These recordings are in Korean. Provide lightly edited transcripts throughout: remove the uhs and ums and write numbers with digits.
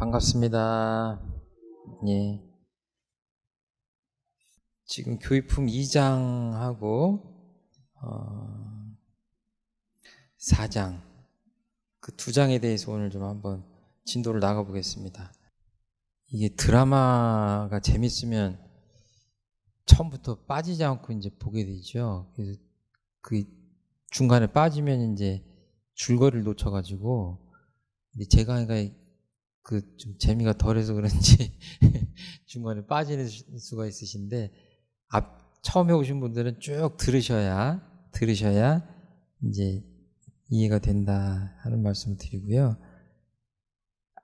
반갑습니다. 예. 지금 교육품 2장하고 4장 그 2장에 대해서 오늘 좀 한번 진도를 나가 보겠습니다. 이게 드라마가 재밌으면 처음부터 빠지지 않고 이제 보게 되죠. 그래서 그 중간에 빠지면 이제 줄거리를 놓쳐가지고 제가 그 좀 재미가 덜해서 그런지 중간에 빠지는 수가 있으신데 처음에 오신 분들은 쭉 들으셔야 이제 이해가 된다 하는 말씀을 드리고요.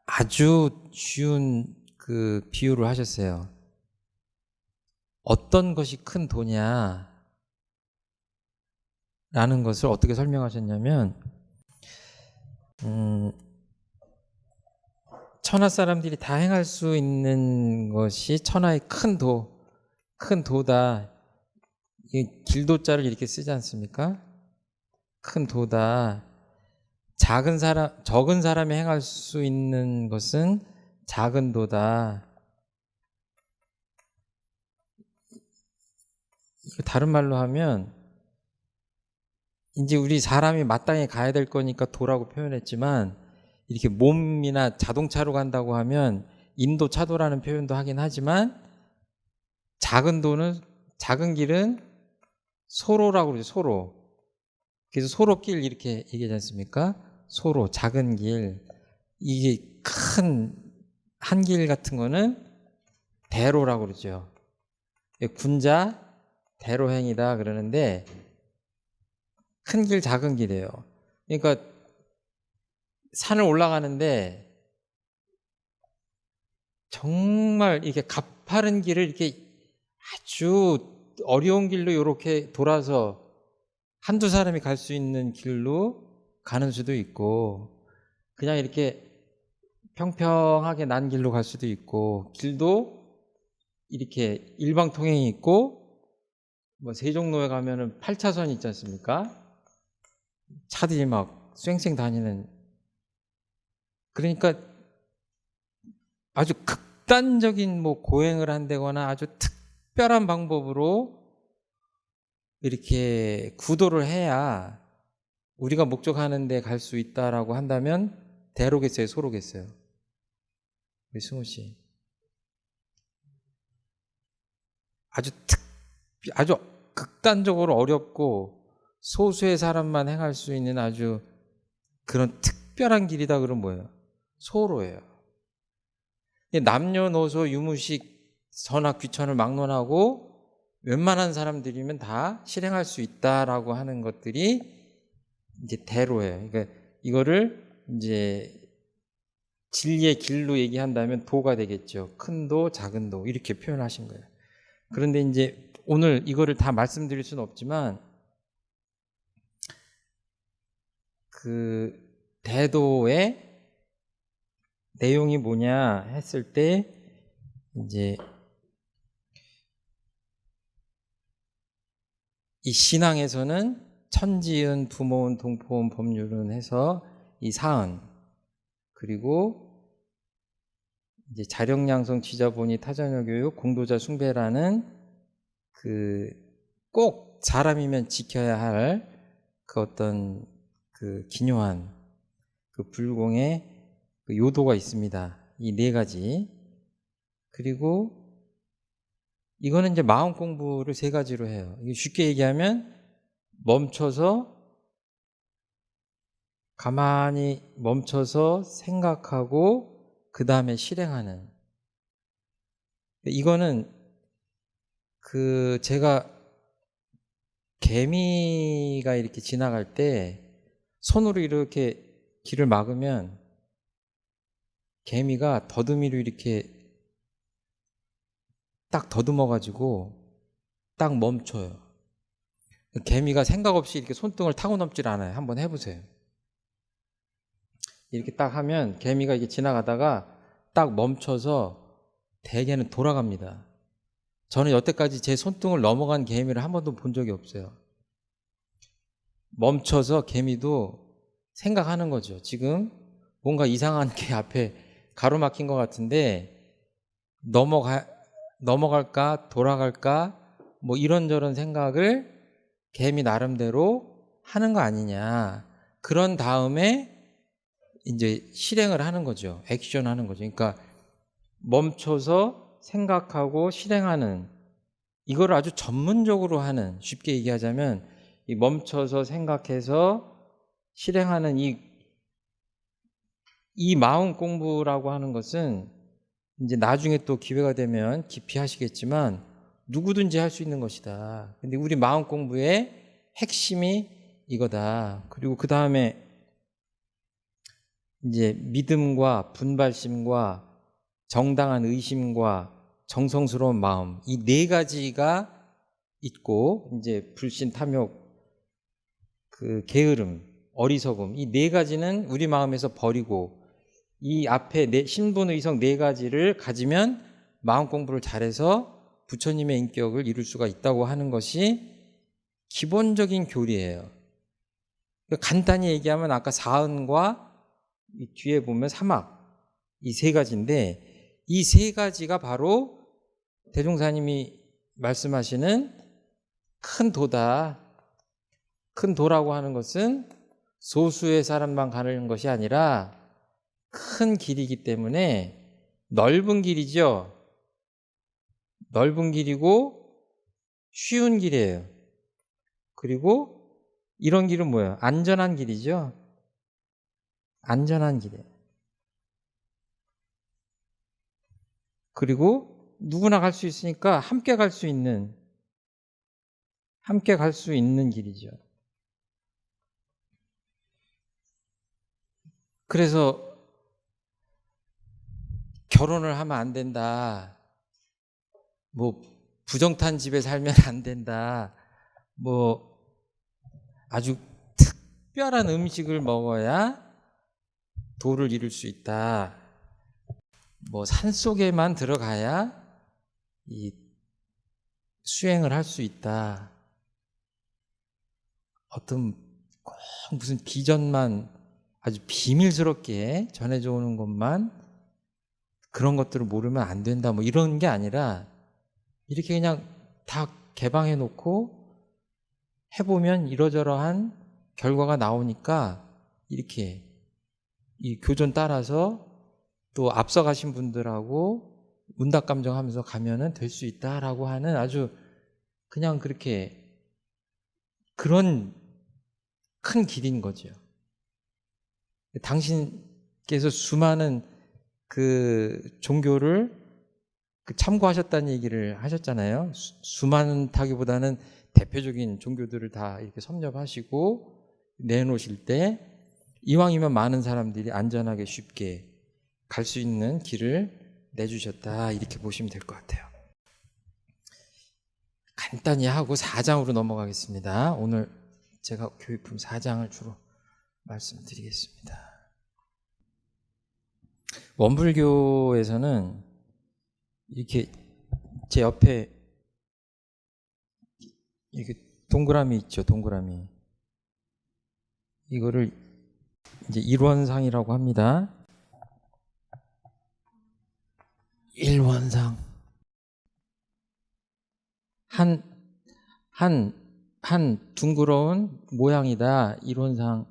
아주 쉬운 그 비유를 하셨어요. 어떤 것이 큰 도냐 라는 것을 어떻게 설명하셨냐면 천하 사람들이 다 행할 수 있는 것이 천하의 큰 도다. 길도자를 이렇게 쓰지 않습니까? 큰 도다. 적은 사람이 행할 수 있는 것은 작은 도다. 이거 다른 말로 하면 이제 우리 사람이 마땅히 가야 될 거니까 도라고 표현했지만 이렇게 몸이나 자동차로 간다고 하면 인도차도라는 표현도 하긴 하지만 작은 길은 소로라고 그러죠. 소로. 그래서 소로길 이렇게 얘기하지 않습니까? 소로, 작은 길. 이게 큰 한 길 같은 거는 대로라고 그러죠. 군자 대로행이다 그러는데 큰 길, 작은 길이에요. 그러니까 산을 올라가는데 정말 이렇게 가파른 길을 이렇게 아주 어려운 길로 이렇게 돌아서 한두 사람이 갈 수 있는 길로 가는 수도 있고 그냥 이렇게 평평하게 난 길로 갈 수도 있고 길도 이렇게 일방통행이 있고 뭐 세종로에 가면은 8차선이 있지 않습니까? 차들이 막 쌩쌩 다니는 그러니까 아주 극단적인 뭐 고행을 한다거나 아주 특별한 방법으로 이렇게 구도를 해야 우리가 목적하는 데 갈 수 있다라고 한다면 대로겠어요, 소로겠어요? 우리 승우 씨. 아주 극단적으로 어렵고 소수의 사람만 행할 수 있는 아주 그런 특별한 길이다 그러면 뭐예요? 소로예요. 남녀노소 유무식 선악 귀천을 막론하고 웬만한 사람들이면 다 실행할 수 있다라고 하는 것들이 이제 대로예요. 그러니까 이거를 이제 진리의 길로 얘기한다면 도가 되겠죠. 큰 도, 작은 도 이렇게 표현하신 거예요. 그런데 이제 오늘 이거를 다 말씀드릴 수는 없지만 그 대도의 내용이 뭐냐 했을 때 이제 이 신앙에서는 천지은, 부모은, 동포은, 법률은 해서 이 사은 그리고 이제 자력양성, 지자본의, 타자녀교육, 공도자 숭배라는 그 꼭 사람이면 지켜야 할 그 어떤 그 기묘한 그 불공의 그 요도가 있습니다. 이 4가지. 그리고 이거는 이제 마음 공부를 3가지로 해요. 이게 쉽게 얘기하면 가만히 멈춰서 생각하고 그 다음에 실행하는. 이거는 그 제가 개미가 이렇게 지나갈 때 손으로 이렇게 길을 막으면 개미가 더듬이로 이렇게 딱 더듬어가지고 딱 멈춰요. 개미가 생각 없이 이렇게 손등을 타고 넘질 않아요. 한번 해보세요. 이렇게 딱 하면 개미가 이게 지나가다가 딱 멈춰서 대개는 돌아갑니다. 저는 여태까지 제 손등을 넘어간 개미를 한 번도 본 적이 없어요. 멈춰서 개미도 생각하는 거죠. 지금 뭔가 이상한 게 앞에 가로막힌 것 같은데 넘어갈까 돌아갈까 뭐 이런저런 생각을 개미 나름대로 하는 거 아니냐. 그런 다음에 이제 실행을 하는 거죠. 액션 하는 거죠. 그러니까 멈춰서 생각하고 실행하는, 이걸 아주 전문적으로 하는, 쉽게 얘기하자면 이 멈춰서 생각해서 실행하는 이 마음 공부라고 하는 것은 이제 나중에 또 기회가 되면 깊이 하시겠지만 누구든지 할 수 있는 것이다. 근데 우리 마음 공부의 핵심이 이거다. 그리고 그 다음에 이제 믿음과 분발심과 정당한 의심과 정성스러운 마음, 이 네 가지가 있고, 이제 불신, 탐욕, 그 게으름, 어리석음, 이 네 가지는 우리 마음에서 버리고 이 앞에 신분의성 네 가지를 가지면 마음 공부를 잘해서 부처님의 인격을 이룰 수가 있다고 하는 것이 기본적인 교리예요. 간단히 얘기하면 아까 사은과 이 뒤에 보면 사막, 이 세 가지인데 이 세 가지가 바로 대종사님이 말씀하시는 큰 도다. 큰 도라고 하는 것은 소수의 사람만 가는 것이 아니라 큰 길이기 때문에 넓은 길이죠. 넓은 길이고 쉬운 길이에요. 그리고 이런 길은 뭐예요? 안전한 길이죠. 안전한 길이에요. 그리고 누구나 갈 수 있으니까 함께 갈 수 있는 길이죠. 그래서 결혼을 하면 안 된다. 뭐 부정탄 집에 살면 안 된다. 뭐 아주 특별한 음식을 먹어야 도를 이룰 수 있다. 뭐 산속에만 들어가야 이 수행을 할 수 있다. 어떤 꼭 무슨 비전만 아주 비밀스럽게 전해져 오는 것만, 그런 것들을 모르면 안 된다. 뭐 이런 게 아니라 이렇게 그냥 다 개방해 놓고 해보면 이러저러한 결과가 나오니까 이렇게 이 교전 따라서 또 앞서가신 분들하고 문답감정하면서 가면은 될 수 있다라고 하는 아주 그냥 그렇게 그런 큰 길인 거죠. 당신께서 수많은 그 종교를 참고하셨다는 얘기를 하셨잖아요. 수많다기보다는 대표적인 종교들을 다 이렇게 섭렵하시고 내놓으실 때 이왕이면 많은 사람들이 안전하게 쉽게 갈 수 있는 길을 내주셨다, 이렇게 보시면 될 것 같아요. 간단히 하고 4장으로 넘어가겠습니다. 오늘 제가 교육품 4장을 주로 말씀드리겠습니다. 원불교에서는 이렇게 제 옆에 이렇게 동그라미 있죠, 동그라미. 이거를 이제 일원상이라고 합니다. 일원상. 한 둥그러운 모양이다. 일원상.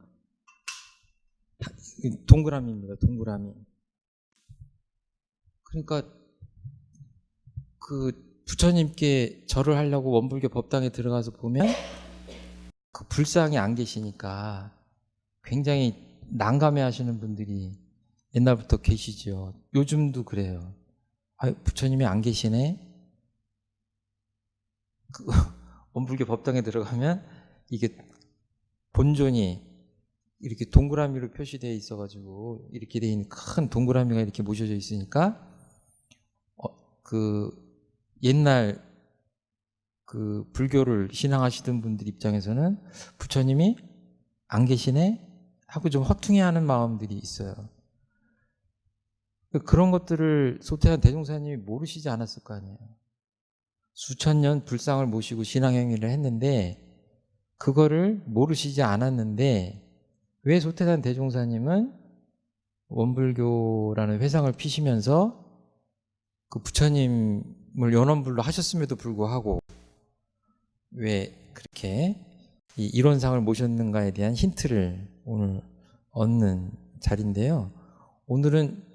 동그라미입니다. 동그라미. 그러니까 그 부처님께 절을 하려고 원불교 법당에 들어가서 보면 그 불상이 안 계시니까 굉장히 난감해 하시는 분들이 옛날부터 계시죠. 요즘도 그래요. 아, 부처님이 안 계시네? 그 원불교 법당에 들어가면 이게 본존이 이렇게 동그라미로 표시되어 있어가지고 이렇게 돼 있는 큰 동그라미가 이렇게 모셔져 있으니까 그 옛날 그 불교를 신앙하시던 분들 입장에서는 부처님이 안 계시네? 하고 좀 허퉁해하는 마음들이 있어요. 그런 것들을 소태한 대종사님이 모르시지 않았을 거 아니에요. 수천 년 불상을 모시고 신앙행위를 했는데 그거를 모르시지 않았는데 왜 소태산 대종사님은 원불교라는 회상을 피시면서 그 부처님을 연원불로 하셨음에도 불구하고 왜 그렇게 이 이론상을 모셨는가에 대한 힌트를 오늘 얻는 자리인데요. 오늘은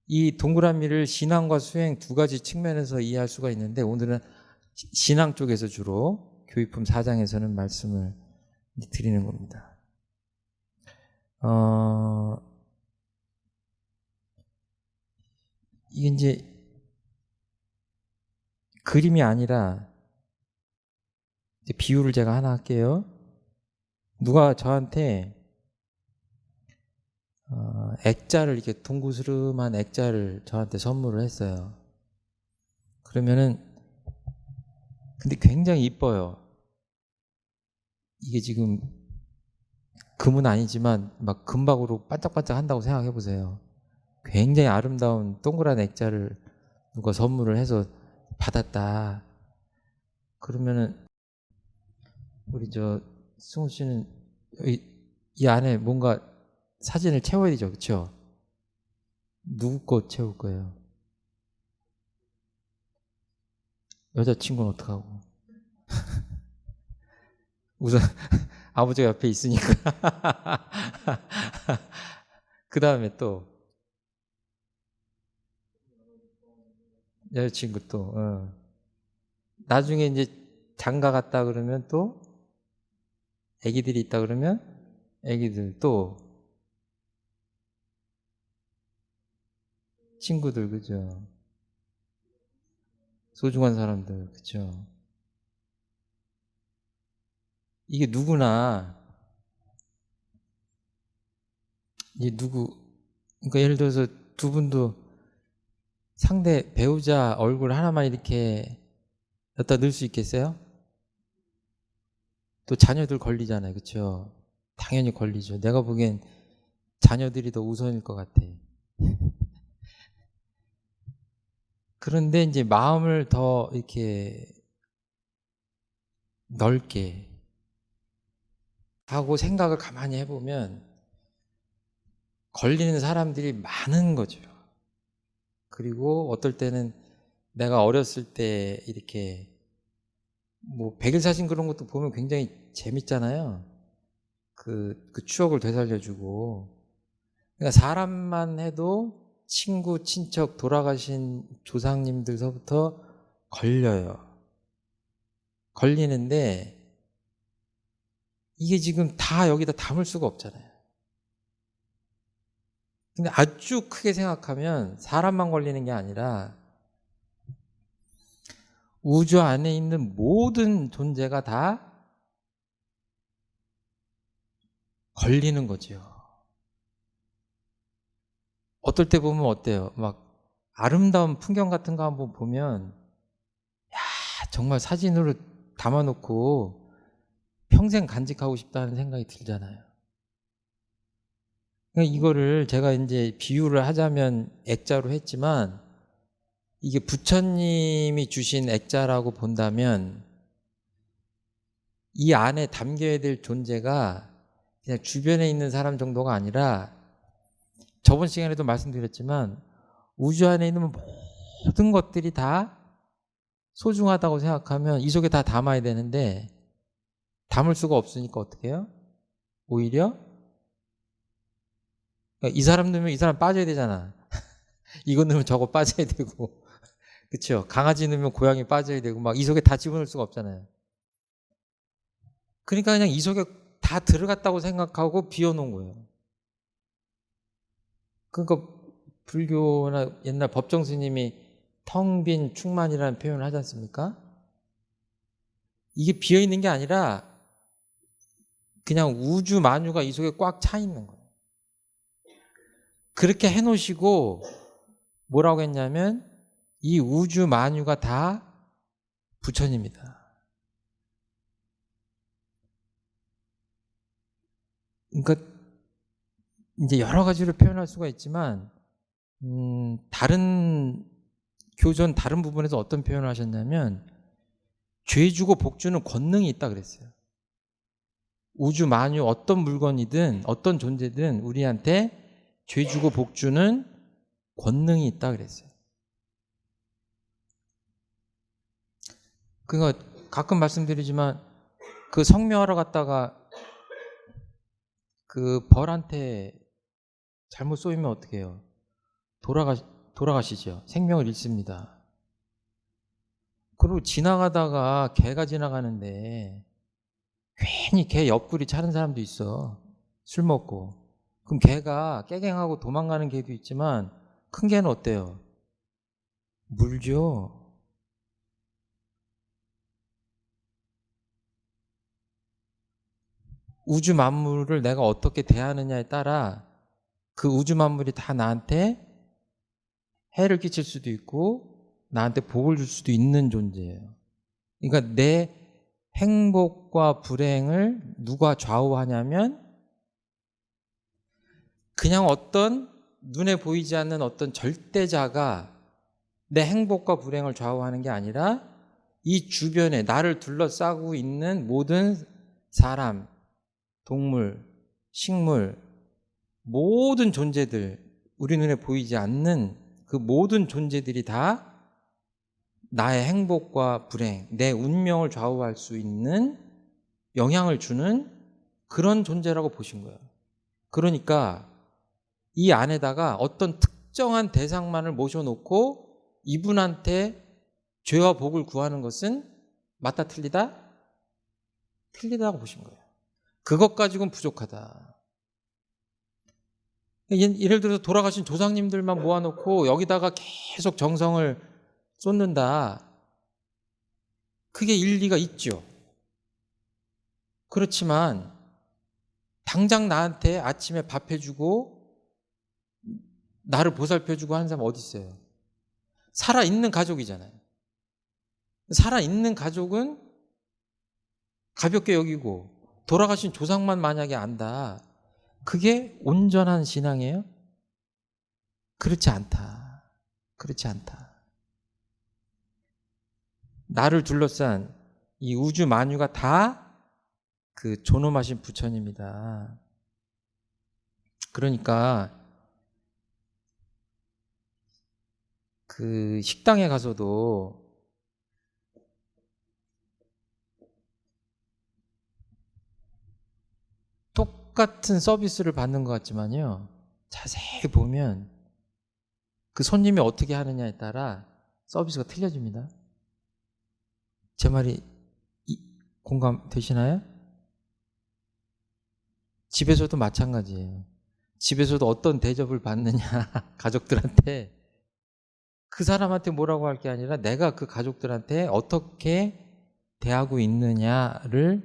이 동그라미를 신앙과 수행 두 가지 측면에서 이해할 수가 있는데, 오늘은 신앙 쪽에서 주로 교육품 4장에서는 말씀을 드리는 겁니다. 이게 이제 그림이 아니라 이제 비유를 제가 하나 할게요. 누가 저한테 액자를, 이렇게 동구스름한 액자를 저한테 선물을 했어요. 그러면은 근데 굉장히 이뻐요. 이게 지금 금은 아니지만 막 금박으로 반짝반짝 한다고 생각해 보세요. 굉장히 아름다운 동그란 액자를 누가 선물을 해서 받았다. 그러면은 우리 저 승우 씨는 이 안에 뭔가 사진을 채워야 되죠, 그렇죠? 누구 거 채울 거예요? 여자친구는 어떡하고? 우선 아버지가 옆에 있으니까. 그 다음에 또 여자친구 또 나중에 이제 장가 갔다 그러면 또 애기들이 있다 그러면 애기들, 또 친구들, 그죠? 소중한 사람들, 그죠? 이게 누구나 이제 그러니까 예를 들어서 두 분도 상대 배우자 얼굴 하나만 이렇게 갖다 넣을 수 있겠어요? 또 자녀들 걸리잖아요, 그렇죠? 당연히 걸리죠. 내가 보기엔 자녀들이 더 우선일 것 같아. 그런데 이제 마음을 더 이렇게 넓게 하고 생각을 가만히 해보면 걸리는 사람들이 많은 거죠. 그리고 어떨 때는 내가 어렸을 때 이렇게 뭐 백일사진 그런 것도 보면 굉장히 재밌잖아요. 그 추억을 되살려주고. 그러니까 사람만 해도 친구, 친척, 돌아가신 조상님들서부터 걸려요. 걸리는데 이게 지금 다 여기다 담을 수가 없잖아요. 근데 아주 크게 생각하면 사람만 걸리는 게 아니라 우주 안에 있는 모든 존재가 다 걸리는 거죠. 어떨 때 보면 어때요? 막 아름다운 풍경 같은 거 한번 보면 야, 정말 사진으로 담아놓고 평생 간직하고 싶다는 생각이 들잖아요. 그러니까 이거를 제가 이제 비유를 하자면 액자로 했지만, 이게 부처님이 주신 액자라고 본다면 이 안에 담겨야 될 존재가 그냥 주변에 있는 사람 정도가 아니라, 저번 시간에도 말씀드렸지만 우주 안에 있는 모든 것들이 다 소중하다고 생각하면 이 속에 다 담아야 되는데 담을 수가 없으니까 어떻게 해요? 오히려 이 사람 넣으면 이 사람 빠져야 되잖아. 이거 넣으면 저거 빠져야 되고, 그렇죠? 강아지 넣으면 고양이 빠져야 되고, 막 이 속에 다 집어넣을 수가 없잖아요. 그러니까 그냥 이 속에 다 들어갔다고 생각하고 비워놓은 거예요. 그러니까 불교나 옛날 법정 스님이 텅 빈 충만이라는 표현을 하지 않습니까? 이게 비어있는 게 아니라 그냥 우주 만유가 이 속에 꽉 차 있는 거예요. 그렇게 해놓으시고 뭐라고 했냐면 이 우주 만유가 다 부처님이다. 그러니까 이제 여러 가지로 표현할 수가 있지만 다른 교전 다른 부분에서 어떤 표현을 하셨냐면 죄 주고 복 주는 권능이 있다 그랬어요. 우주 만유 어떤 물건이든 어떤 존재든 우리한테 죄 주고 복 주는 권능이 있다 그랬어요. 그러니까 가끔 말씀드리지만 그 성묘하러 갔다가 그 벌한테 잘못 쏘이면 어떻게 해요? 돌아가시죠. 생명을 잃습니다. 그리고 지나가다가 개가 지나가는데 괜히 개 옆구리 차는 사람도 있어. 술 먹고. 그럼 개가 깨갱하고 도망가는 개도 있지만 큰 개는 어때요? 물죠. 우주 만물을 내가 어떻게 대하느냐에 따라 그 우주 만물이 다 나한테 해를 끼칠 수도 있고 나한테 복을 줄 수도 있는 존재예요. 그러니까 내 행복과 불행을 누가 좌우하냐면 그냥 어떤 눈에 보이지 않는 어떤 절대자가 내 행복과 불행을 좌우하는 게 아니라 이 주변에 나를 둘러싸고 있는 모든 사람, 동물, 식물, 모든 존재들, 우리 눈에 보이지 않는 그 모든 존재들이 다 나의 행복과 불행, 내 운명을 좌우할 수 있는 영향을 주는 그런 존재라고 보신 거예요. 그러니까 이 안에다가 어떤 특정한 대상만을 모셔놓고 이분한테 죄와 복을 구하는 것은 맞다 틀리다? 틀리다고 보신 거예요. 그것 가지고는 부족하다. 예를 들어서 돌아가신 조상님들만 모아놓고 여기다가 계속 정성을 쏟는다. 그게 일리가 있죠. 그렇지만 당장 나한테 아침에 밥 해주고 나를 보살펴주고 하는 사람 어디 있어요? 살아있는 가족이잖아요. 살아있는 가족은 가볍게 여기고 돌아가신 조상만 만약에 안다. 그게 온전한 신앙이에요? 그렇지 않다. 그렇지 않다. 나를 둘러싼 이 우주 만유가 다 그 존엄하신 부처님이다. 그러니까 그 식당에 가서도 똑같은 서비스를 받는 것 같지만요, 자세히 보면 그 손님이 어떻게 하느냐에 따라 서비스가 틀려집니다. 제 말이 공감되시나요? 집에서도 마찬가지예요. 집에서도 어떤 대접을 받느냐, 가족들한테 그 사람한테 뭐라고 할 게 아니라 내가 그 가족들한테 어떻게 대하고 있느냐를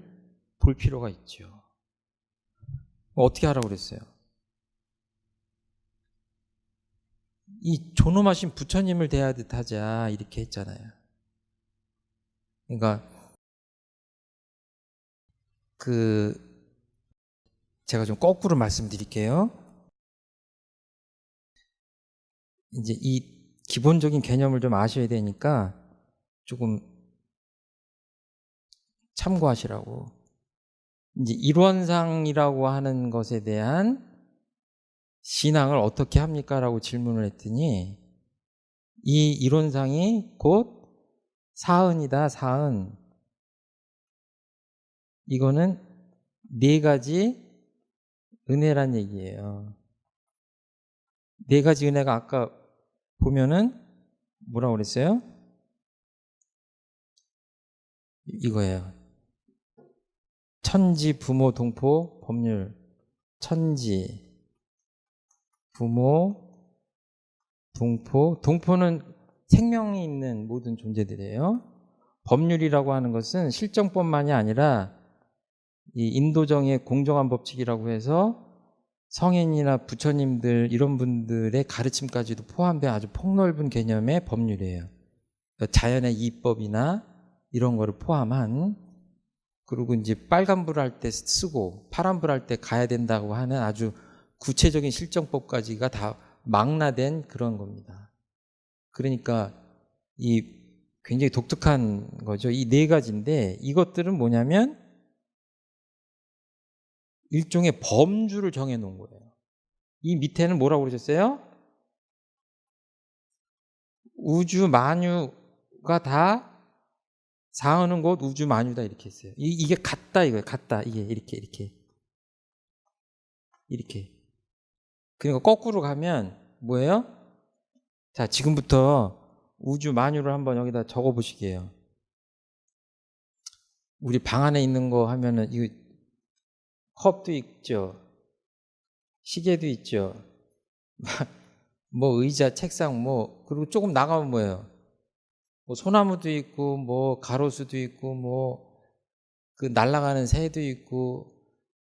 볼 필요가 있죠. 어떻게 하라고 그랬어요? 이 존엄하신 부처님을 대하듯 하자 이렇게 했잖아요. 그러니까 제가 좀 거꾸로 말씀드릴게요. 이제 이 기본적인 개념을 좀 아셔야 되니까 조금 참고하시라고. 이제 일원상이라고 하는 것에 대한 신앙을 어떻게 합니까? 라고 질문을 했더니 이 일원상이 곧 사은이다, 사은. 이거는 네 가지 은혜란 얘기예요. 네 가지 은혜가 아까 보면은 뭐라고 그랬어요? 이거예요. 천지, 부모, 동포, 법률. 천지, 부모, 동포. 동포는 생명이 있는 모든 존재들이에요. 법률이라고 하는 것은 실정법만이 아니라 이 인도정의 공정한 법칙이라고 해서 성인이나 부처님들 이런 분들의 가르침까지도 포함된 아주 폭넓은 개념의 법률이에요. 자연의 이법이나 이런 거를 포함한, 그리고 이제 빨간불 할 때 쓰고 파란불 할 때 가야 된다고 하는 아주 구체적인 실정법까지가 다 망라된 그런 겁니다. 그러니까 이 굉장히 독특한 거죠. 이 네 가지인데 이것들은 뭐냐면 일종의 범주를 정해 놓은 거예요. 이 밑에는 뭐라고 그러셨어요? 우주 만유가 다 사하는 곳 우주 만유다 이렇게 했어요. 이게 같다 이거예요. 같다. 이게 이렇게. 그러니까 거꾸로 가면 뭐예요? 자, 지금부터 우주 만유를 한번 여기다 적어 보시게요. 우리 방 안에 있는 거 하면은 이 컵도 있죠. 시계도 있죠. 뭐 의자, 책상 뭐 그리고 조금 나가면 뭐예요? 뭐 소나무도 있고 뭐 가로수도 있고 뭐 그 날아가는 새도 있고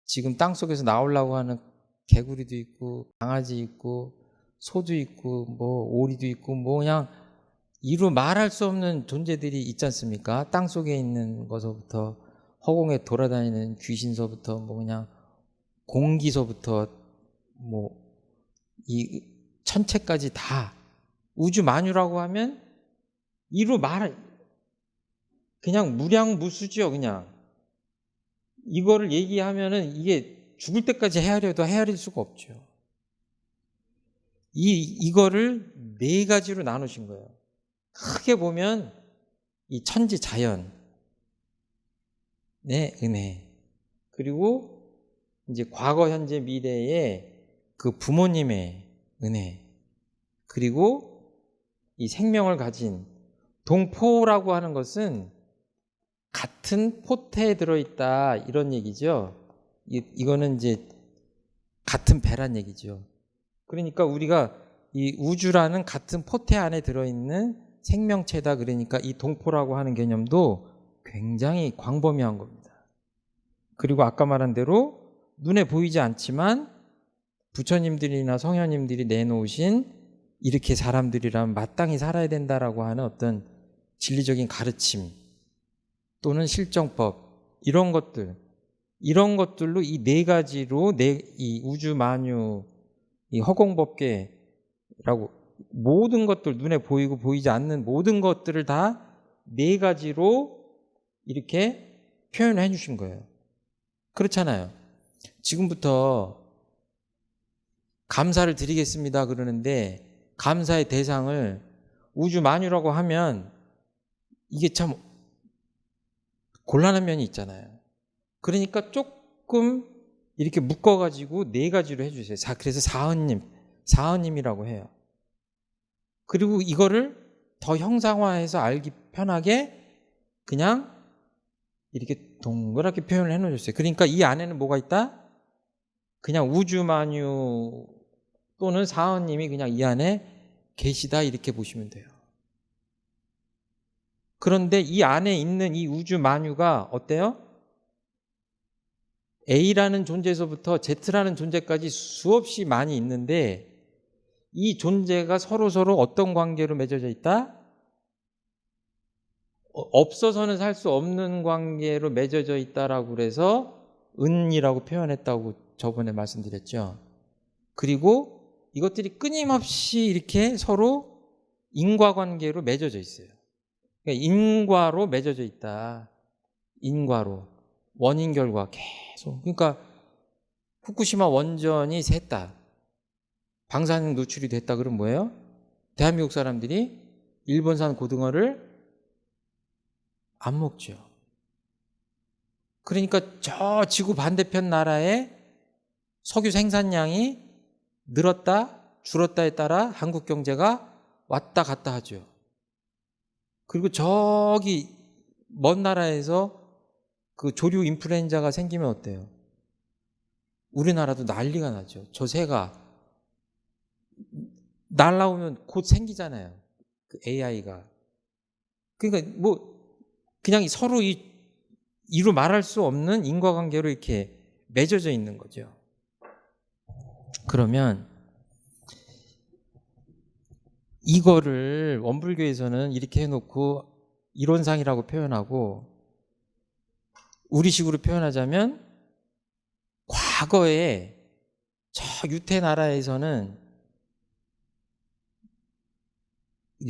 지금 땅속에서 나오려고 하는 개구리도 있고 강아지 있고 소도 있고 뭐 오리도 있고 뭐 그냥 이루 말할 수 없는 존재들이 있지 않습니까? 땅속에 있는 것서부터 허공에 돌아다니는 귀신서부터 뭐 그냥 공기서부터 뭐 이 천체까지 다 우주 만유라고 하면 이루 말 그냥 무량무수죠. 그냥 이거를 얘기하면은 이게 죽을 때까지 헤아려도 헤아릴 수가 없죠. 이거를 네 가지로 나누신 거예요. 크게 보면 이 천지 자연의 은혜, 그리고 이제 과거, 현재, 미래의 그 부모님의 은혜, 그리고 이 생명을 가진 동포라고 하는 것은 같은 포태에 들어있다 이런 얘기죠. 이거는 이제 같은 배란 얘기죠. 그러니까 우리가 이 우주라는 같은 포태 안에 들어있는 생명체다. 그러니까 이 동포라고 하는 개념도 굉장히 광범위한 겁니다. 그리고 아까 말한 대로 눈에 보이지 않지만 부처님들이나 성현님들이 내놓으신 이렇게 사람들이라면 마땅히 살아야 된다라고 하는 어떤 진리적인 가르침 또는 실정법 이런 것들로 이 네 가지로 이 우주 만유 이 허공법계라고 모든 것들 눈에 보이고 보이지 않는 모든 것들을 다 네 가지로 이렇게 표현해 주신 거예요. 그렇잖아요. 지금부터 감사를 드리겠습니다 그러는데 감사의 대상을 우주 만유라고 하면 이게 참 곤란한 면이 있잖아요. 그러니까 조금 이렇게 묶어가지고 네 가지로 해주세요. 그래서 사은님이라고 해요. 그리고 이거를 더 형상화해서 알기 편하게 그냥 이렇게 동그랗게 표현을 해놓으셨어요. 그러니까 이 안에는 뭐가 있다? 그냥 우주만유 또는 사은님이 그냥 이 안에 계시다 이렇게 보시면 돼요. 그런데 이 안에 있는 이 우주만유가 어때요? A라는 존재에서부터 Z라는 존재까지 수없이 많이 있는데 이 존재가 서로 어떤 관계로 맺어져 있다? 없어서는 살 수 없는 관계로 맺어져 있다라고 그래서 은이라고 표현했다고 저번에 말씀드렸죠. 그리고 이것들이 끊임없이 이렇게 서로 인과관계로 맺어져 있어요. 그러니까 인과로 맺어져 있다. 인과로. 원인 결과 계속. 그러니까 후쿠시마 원전이 샜다. 방사능 노출이 됐다 그러면 뭐예요? 대한민국 사람들이 일본산 고등어를 안 먹죠. 그러니까 저 지구 반대편 나라의 석유 생산량이 늘었다 줄었다에 따라 한국 경제가 왔다 갔다 하죠. 그리고 저기 먼 나라에서 그 조류 인플루엔자가 생기면 어때요? 우리나라도 난리가 나죠. 저 새가 날라오면 곧 생기잖아요. 그 AI가. 그러니까 뭐 그냥 서로 이루 말할 수 없는 인과관계로 이렇게 맺어져 있는 거죠. 그러면 이거를 원불교에서는 이렇게 해놓고 이론상이라고 표현하고 우리식으로 표현하자면 과거에 저 유태 나라에서는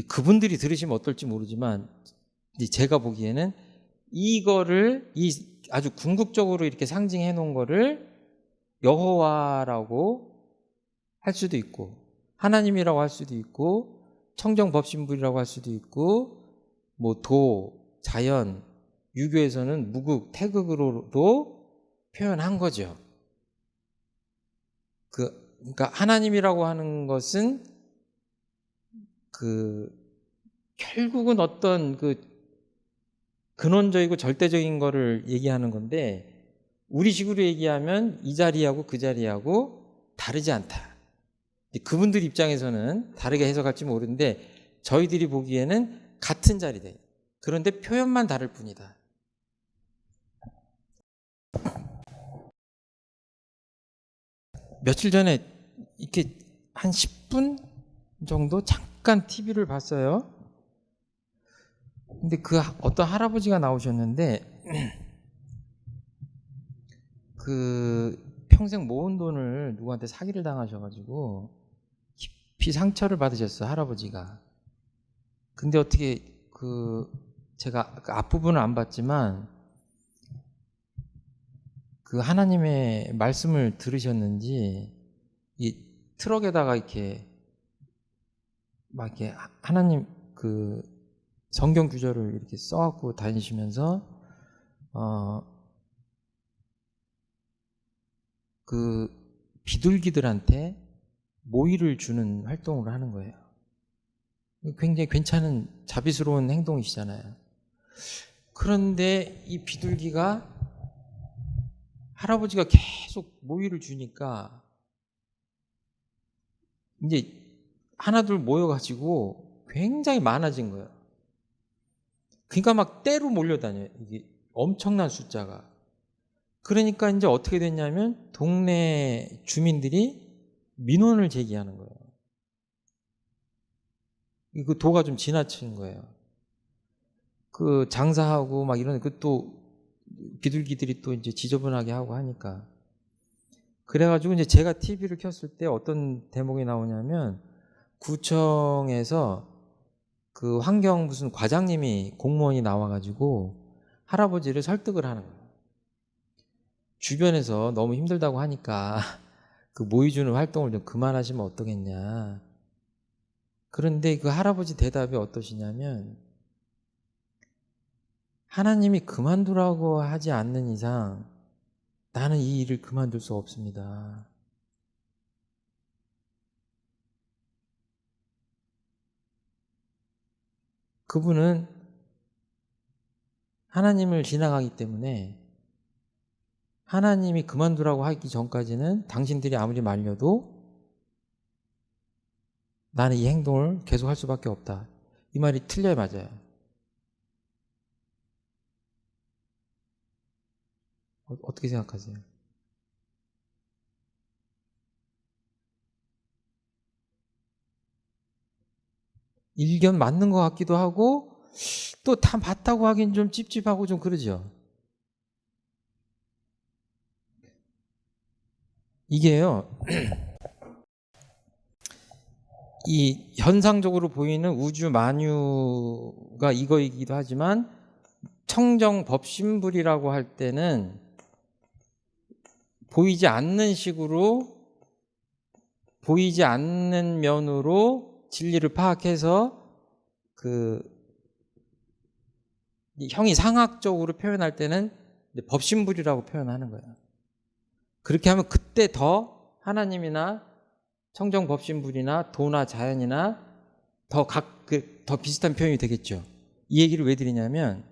그분들이 들으시면 어떨지 모르지만 제가 보기에는 이거를 아주 궁극적으로 이렇게 상징해 놓은 거를 여호와라고 할 수도 있고, 하나님이라고 할 수도 있고, 청정법신불이라고 할 수도 있고, 뭐 도, 자연, 유교에서는 무극, 태극으로도 표현한 거죠. 그러니까 하나님이라고 하는 것은 결국은 어떤 근원적이고 절대적인 거를 얘기하는 건데, 우리식으로 얘기하면 이 자리하고 그 자리하고 다르지 않다. 그분들 입장에서는 다르게 해석할지 모르는데 저희들이 보기에는 같은 자리다. 그런데 표현만 다를 뿐이다. 며칠 전에 이렇게 한 10분 정도 잠깐 TV를 봤어요. 근데 어떤 할아버지가 나오셨는데 평생 모은 돈을 누구한테 사기를 당하셔가지고 깊이 상처를 받으셨어, 할아버지가. 근데 어떻게 제가 앞부분을 안 봤지만 하나님의 말씀을 들으셨는지 이 트럭에다가 이렇게 하나님 성경 구절을 이렇게 써갖고 다니시면서 비둘기들한테 모이를 주는 활동을 하는 거예요. 굉장히 괜찮은 자비스러운 행동이시잖아요. 그런데 이 비둘기가 할아버지가 계속 모이를 주니까 이제 하나둘 모여가지고 굉장히 많아진 거예요. 그러니까 막 떼로 몰려다녀요. 이게 엄청난 숫자가. 그러니까 이제 어떻게 됐냐면 동네 주민들이 민원을 제기하는 거예요. 이거 도가 좀 지나친 거예요. 장사하고 막 이런 또 비둘기들이 또 이제 지저분하게 하고 하니까. 그래가지고 이제 제가 TV를 켰을 때 어떤 대목이 나오냐면 구청에서 환경 무슨 과장님이 공무원이 나와가지고 할아버지를 설득을 하는 거예요. 주변에서 너무 힘들다고 하니까 모이 주는 활동을 좀 그만하시면 어떠겠냐. 그런데 할아버지 대답이 어떠시냐면 하나님이 그만두라고 하지 않는 이상 나는 이 일을 그만둘 수 없습니다. 그분은 하나님을 지나가기 때문에 하나님이 그만두라고 하기 전까지는 당신들이 아무리 말려도 나는 이 행동을 계속할 수밖에 없다. 이 말이 틀려요, 맞아요? 어떻게 생각하세요? 일견 맞는 것 같기도 하고 또 다 맞다고 하긴 좀 찝찝하고 좀 그러죠. 이게요. 이 현상적으로 보이는 우주 만유가 이거이기도 하지만 청정법신불이라고 할 때는 보이지 않는 식으로 보이지 않는 면으로 진리를 파악해서 형이 상학적으로 표현할 때는 법신불이라고 표현하는 거예요. 그렇게 하면 그때 더 하나님이나 청정법신불이나 도나 자연이나 더 비슷한 표현이 되겠죠. 이 얘기를 왜 드리냐면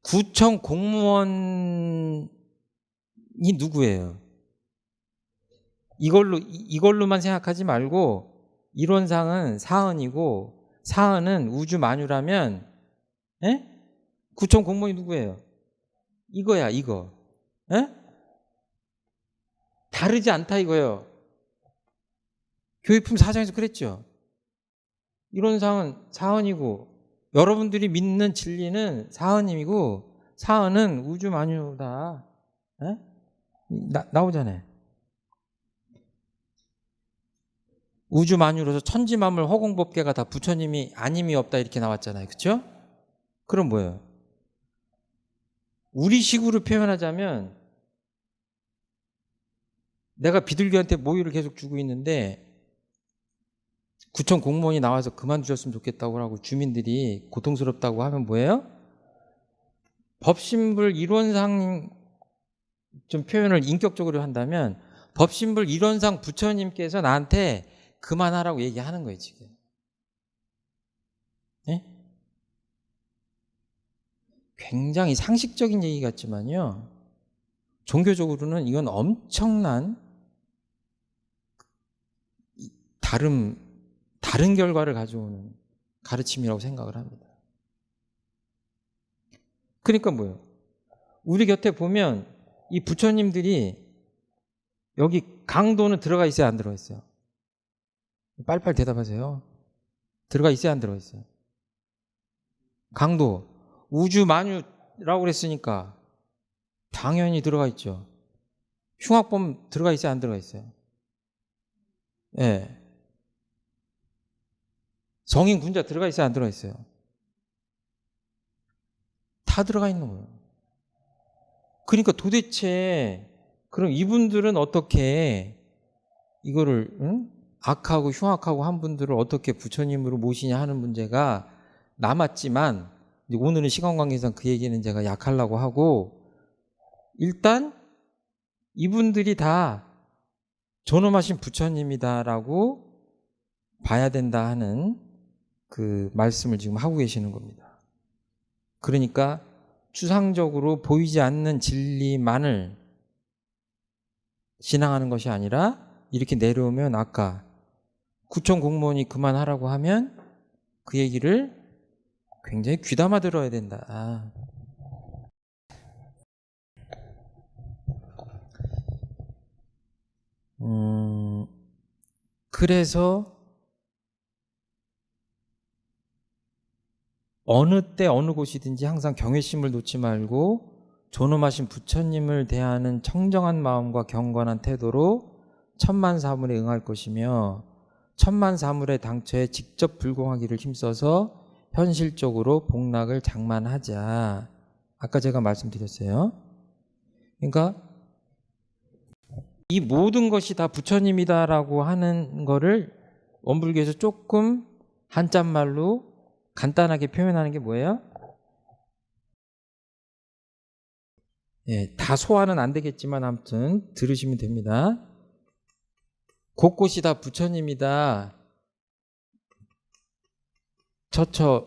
구청 공무원이 누구예요? 이걸로만 생각하지 말고 이론상은 사은이고 사은은 우주 만유라면 구청 공무원이 누구예요? 이거야, 이거. 다르지 않다 이거예요. 교육품 4장에서 그랬죠. 이론상은 사은이고 여러분들이 믿는 진리는 사은임이고 사은은 우주 만유다. 나오잖아요. 우주 만유로서 천지 만물 허공법계가 다 부처님이 아님이 없다 이렇게 나왔잖아요. 그렇죠? 그럼 뭐예요? 우리식으로 표현하자면 내가 비둘기한테 모유를 계속 주고 있는데 구청 공무원이 나와서 그만두셨으면 좋겠다고 하고 주민들이 고통스럽다고 하면 뭐예요? 법신불 이론상 좀 표현을 인격적으로 한다면 법신불 이론상 부처님께서 나한테 그만하라고 얘기하는 거예요, 지금. 네? 굉장히 상식적인 얘기 같지만요. 종교적으로는 이건 엄청난 다른 결과를 가져오는 가르침이라고 생각을 합니다. 그러니까 뭐예요? 우리 곁에 보면 이 부처님들이 여기 강도는 들어가 있어요, 안 들어가 있어요? 빨리빨리 대답하세요. 들어가 있어요, 안 들어가 있어요? 강도, 우주 만유라고 그랬으니까 당연히 들어가 있죠. 흉악범 들어가 있어요, 안 들어가 있어요? 예. 네. 성인 군자 들어가 있어요, 안 들어가 있어요? 다 들어가 있는 거예요. 그러니까 도대체 그럼 이분들은 어떻게 이거를 악하고 흉악하고 한 분들을 어떻게 부처님으로 모시냐 하는 문제가 남았지만 오늘은 시간 관계상 그 얘기는 제가 약하려고 하고 일단 이분들이 다 존엄하신 부처님이다라고 봐야 된다 하는 그 말씀을 지금 하고 계시는 겁니다. 그러니까 추상적으로 보이지 않는 진리만을 신앙하는 것이 아니라 이렇게 내려오면 아까 구청 공무원이 그만하라고 하면 그 얘기를 굉장히 귀담아 들어야 된다. 그래서 어느 때 어느 곳이든지 항상 경외심을 놓지 말고 존엄하신 부처님을 대하는 청정한 마음과 경건한 태도로 천만사물에 응할 것이며 천만사물의 당처에 직접 불공하기를 힘써서 현실적으로 복락을 장만하자. 아까 제가 말씀드렸어요. 그러니까 이 모든 것이 다 부처님이다라고 하는 거를 원불교에서 조금 한자말로 간단하게 표현하는 게 뭐예요? 예, 다 소화는 안 되겠지만 아무튼 들으시면 됩니다. 곳곳이 다 부처님이다. 처처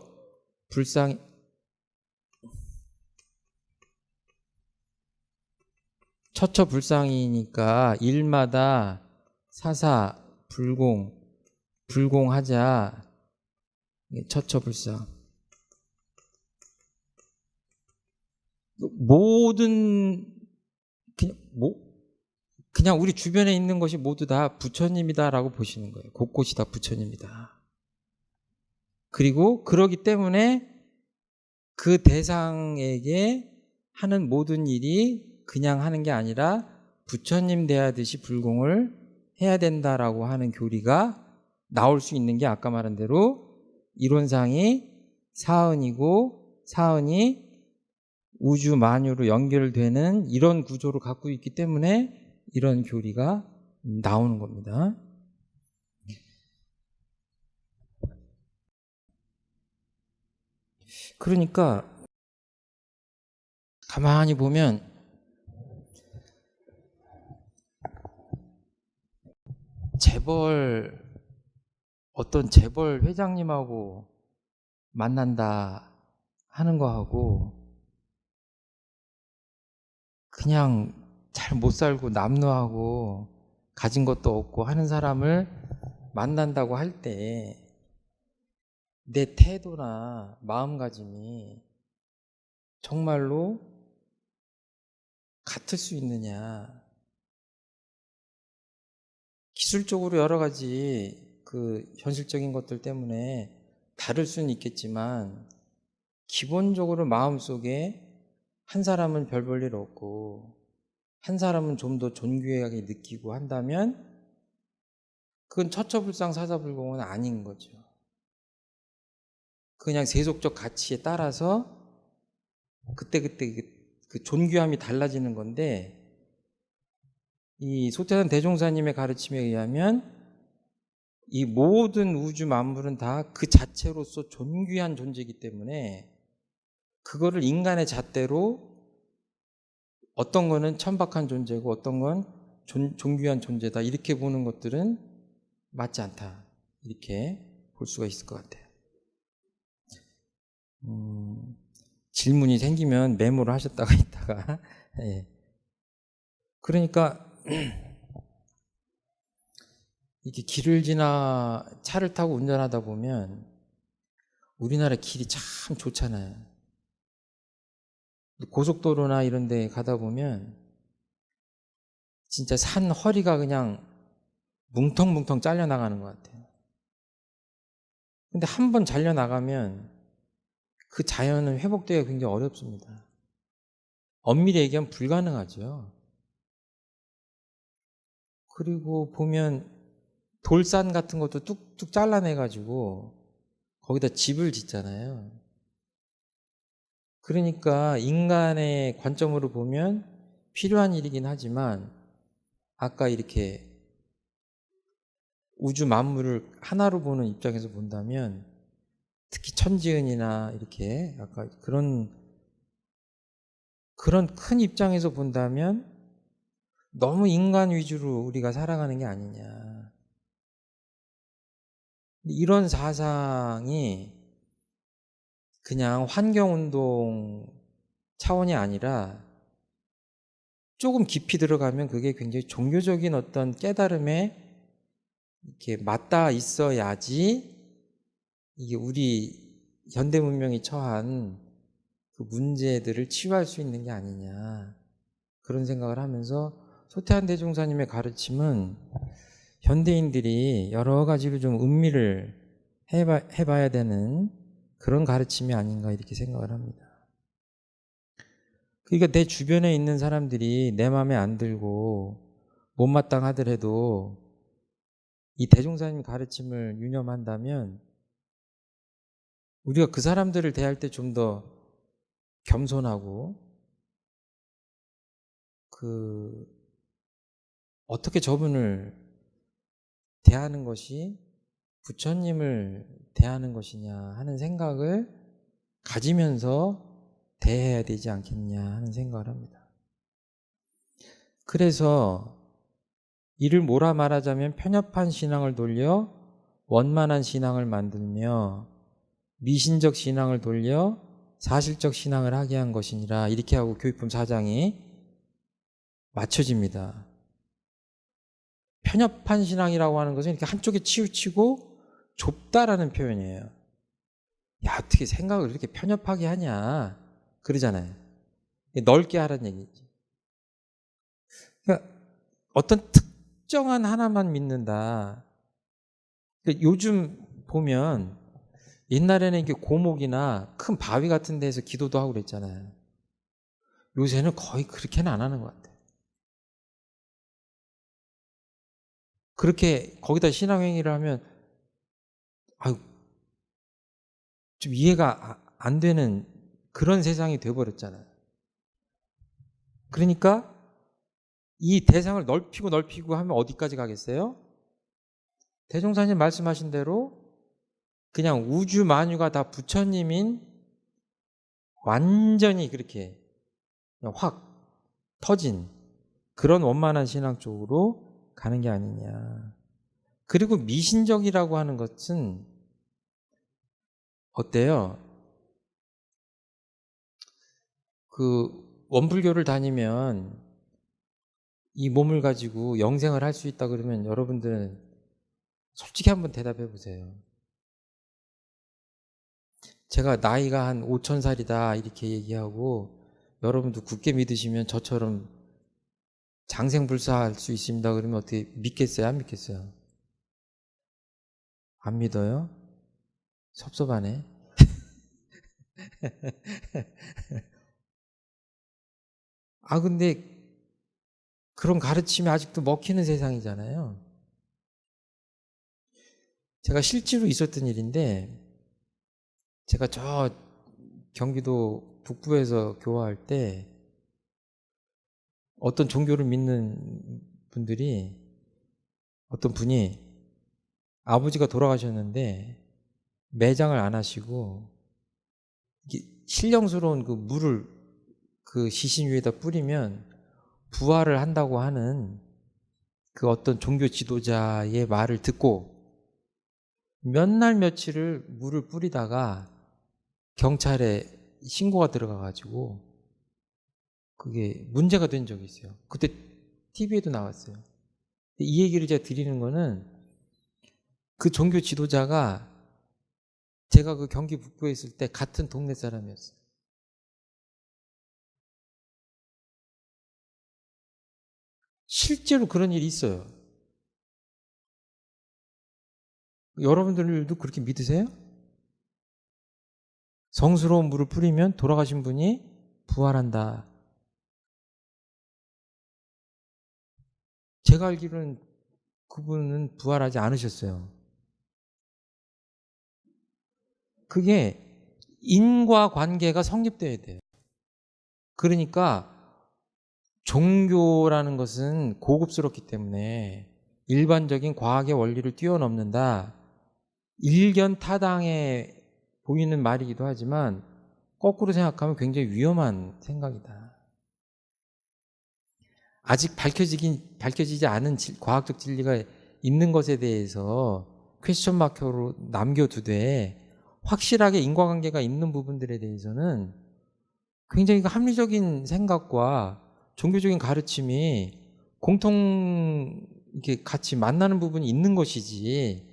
불상이니까 일마다 사사 불공하자. 처처불상. 모든 그냥 우리 주변에 있는 것이 모두 다 부처님이다라고 보시는 거예요. 곳곳이 다 부처님이다. 그리고 그러기 때문에 그 대상에게 하는 모든 일이 그냥 하는 게 아니라 부처님 대하듯이 불공을 해야 된다라고 하는 교리가 나올 수 있는 게 아까 말한 대로 이론상이 사은이고 사은이 우주 만유로 연결되는 이런 구조를 갖고 있기 때문에 이런 교리가 나오는 겁니다. 그러니까 가만히 보면 어떤 재벌 회장님하고 만난다 하는 거하고 그냥 잘 못 살고 남루하고 가진 것도 없고 하는 사람을 만난다고 할 때 내 태도나 마음가짐이 정말로 같을 수 있느냐. 기술적으로 여러 가지 그 현실적인 것들 때문에 다를 수는 있겠지만 기본적으로 마음속에 한 사람은 별 볼 일 없고 한 사람은 좀 더 존귀하게 느끼고 한다면 그건 처처불상 사사불공은 아닌 거죠. 그냥 세속적 가치에 따라서 그때 그 존귀함이 달라지는 건데 이 소태산 대종사님의 가르침에 의하면 이 모든 우주 만물은 다 그 자체로서 존귀한 존재이기 때문에 그거를 인간의 잣대로 어떤 거는 천박한 존재고 어떤 건 존귀한 존재다 이렇게 보는 것들은 맞지 않다 이렇게 볼 수가 있을 것 같아요. 질문이 생기면 메모를 하셨다가 있다가 예. 그러니까 이렇게 길을 지나 차를 타고 운전하다 보면 우리나라 길이 참 좋잖아요. 고속도로나 이런 데 가다 보면 진짜 산 허리가 그냥 뭉텅뭉텅 잘려나가는 것 같아요. 근데 한 번 잘려나가면 그 자연은 회복되기가 굉장히 어렵습니다. 엄밀히 얘기하면 불가능하죠. 그리고 보면 돌산 같은 것도 뚝뚝 잘라내가지고 거기다 집을 짓잖아요. 그러니까 인간의 관점으로 보면 필요한 일이긴 하지만 아까 이렇게 우주 만물을 하나로 보는 입장에서 본다면 특히 천지은이나 이렇게 아까 그런 큰 입장에서 본다면 너무 인간 위주로 우리가 살아가는 게 아니냐. 이런 사상이 그냥 환경운동 차원이 아니라 조금 깊이 들어가면 그게 굉장히 종교적인 어떤 깨달음에 이렇게 맞닿아 있어야지 이게 우리 현대 문명이 처한 그 문제들을 치유할 수 있는 게 아니냐 그런 생각을 하면서 소태한 대종사님의 가르침은 현대인들이 여러 가지로 좀 음미를 해봐야 되는 그런 가르침이 아닌가 이렇게 생각을 합니다. 그러니까 내 주변에 있는 사람들이 내 마음에 안 들고 못마땅하더라도 이 대종사님 가르침을 유념한다면 우리가 그 사람들을 대할 때 좀 더 겸손하고 어떻게 저분을 대하는 것이 부처님을 대하는 것이냐 하는 생각을 가지면서 대해야 되지 않겠냐 하는 생각을 합니다. 그래서 이를 뭐라 말하자면 편협한 신앙을 돌려 원만한 신앙을 만들며 미신적 신앙을 돌려 사실적 신앙을 하게 한 것이니라 이렇게 하고 교육품 4장이 맞춰집니다. 편협한 신앙이라고 하는 것은 이렇게 한쪽에 치우치고 좁다라는 표현이에요. 야, 어떻게 생각을 이렇게 편협하게 하냐 그러잖아요. 넓게 하라는 얘기지. 그러니까 어떤 특정한 하나만 믿는다. 그러니까 요즘 보면 옛날에는 이렇게 고목이나 큰 바위 같은 데서 기도도 하고 그랬잖아요. 요새는 거의 그렇게는 안 하는 것 같아요. 그렇게 거기다 신앙행위를 하면 아유, 좀 이해가 안 되는 그런 세상이 돼버렸잖아요. 그러니까 이 대상을 넓히고 하면 어디까지 가겠어요? 대종사님 말씀하신 대로 그냥 우주 만유가 다 부처님인 완전히 그렇게 확 터진 그런 원만한 신앙 쪽으로 가는 게 아니냐. 그리고 미신적이라고 하는 것은 어때요? 그 원불교를 다니면 이 몸을 가지고 영생을 할 수 있다 그러면 여러분들은 솔직히 한번 대답해 보세요. 제가 나이가 한 5000살이다 이렇게 얘기하고 여러분도 굳게 믿으시면 저처럼 장생불사할 수 있습니다 그러면 어떻게 믿겠어요? 안 믿겠어요? 안 믿어요? 섭섭하네. 근데 그런 가르침이 아직도 먹히는 세상이잖아요. 제가 실제로 있었던 일인데 제가 저 경기도 북부에서 교화할 때 어떤 종교를 믿는 분들이 어떤 분이 아버지가 돌아가셨는데 매장을 안 하시고 이게 신령스러운 그 물을 그 시신 위에다 뿌리면 부활을 한다고 하는 그 어떤 종교 지도자의 말을 듣고 몇 날 며칠을 물을 뿌리다가 경찰에 신고가 들어가가지고 그게 문제가 된 적이 있어요. 그때 TV에도 나왔어요. 이 얘기를 제가 드리는 거는 그 종교 지도자가 제가 그 경기 북부에 있을 때 같은 동네 사람이었어요. 실제로 그런 일이 있어요. 여러분들도 그렇게 믿으세요? 성스러운 물을 뿌리면 돌아가신 분이 부활한다. 제가 알기로는 그분은 부활하지 않으셨어요. 그게 인과관계가 성립돼야 돼요. 그러니까 종교라는 것은 고급스럽기 때문에 일반적인 과학의 원리를 뛰어넘는다. 일견타당해 보이는 말이기도 하지만 거꾸로 생각하면 굉장히 위험한 생각이다. 아직 밝혀지지 않은 과학적 진리가 있는 것에 대해서 퀘스천 마크로 남겨두되 확실하게 인과관계가 있는 부분들에 대해서는 굉장히 합리적인 생각과 종교적인 가르침이 공통 이렇게 같이 만나는 부분이 있는 것이지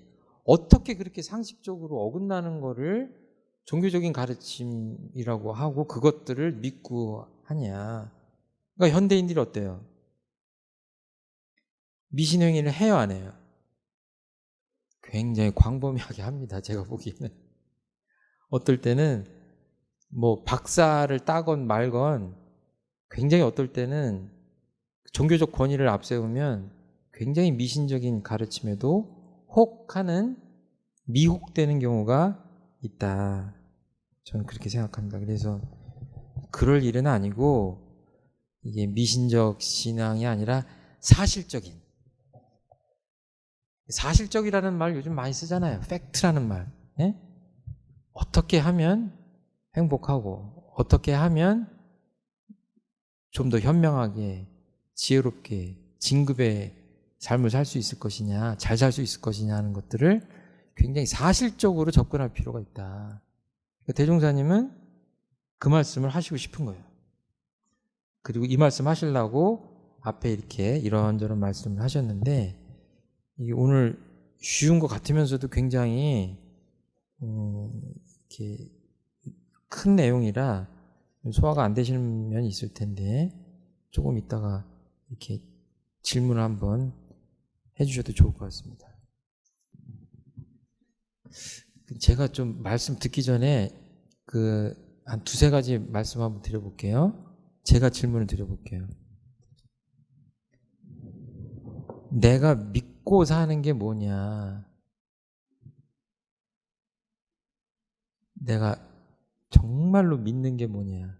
어떻게 그렇게 상식적으로 어긋나는 거를 종교적인 가르침이라고 하고 그것들을 믿고 하냐. 그러니까 현대인들이 어때요? 미신행위를 해요, 안 해요? 굉장히 광범위하게 합니다. 제가 보기에는. 어떨 때는 뭐 박사를 따건 말건 굉장히 어떨 때는 종교적 권위를 앞세우면 굉장히 미신적인 가르침에도 혹하는 미혹되는 경우가 있다. 저는 그렇게 생각합니다. 그래서 그럴 일은 아니고 이게 미신적 신앙이 아니라 사실적이라는 말 요즘 많이 쓰잖아요. 팩트라는 말. 예? 어떻게 하면 행복하고 어떻게 하면 좀 더 현명하게 지혜롭게 진급의 삶을 살 수 있을 것이냐, 잘 살 수 있을 것이냐 하는 것들을 굉장히 사실적으로 접근할 필요가 있다. 대종사님은 그 말씀을 하시고 싶은 거예요. 그리고 이 말씀 하시려고 앞에 이렇게 이런저런 말씀을 하셨는데 이게 오늘 쉬운 것 같으면서도 굉장히 이렇게 큰 내용이라 소화가 안 되시는 면이 있을 텐데 조금 있다가 이렇게 질문을 한번 해주셔도 좋을 것 같습니다. 제가 좀 말씀 듣기 전에 한 두세 가지 말씀 한번 드려볼게요. 제가 질문을 드려볼게요. 내가 믿고 사는 게 뭐냐? 내가 정말로 믿는 게 뭐냐?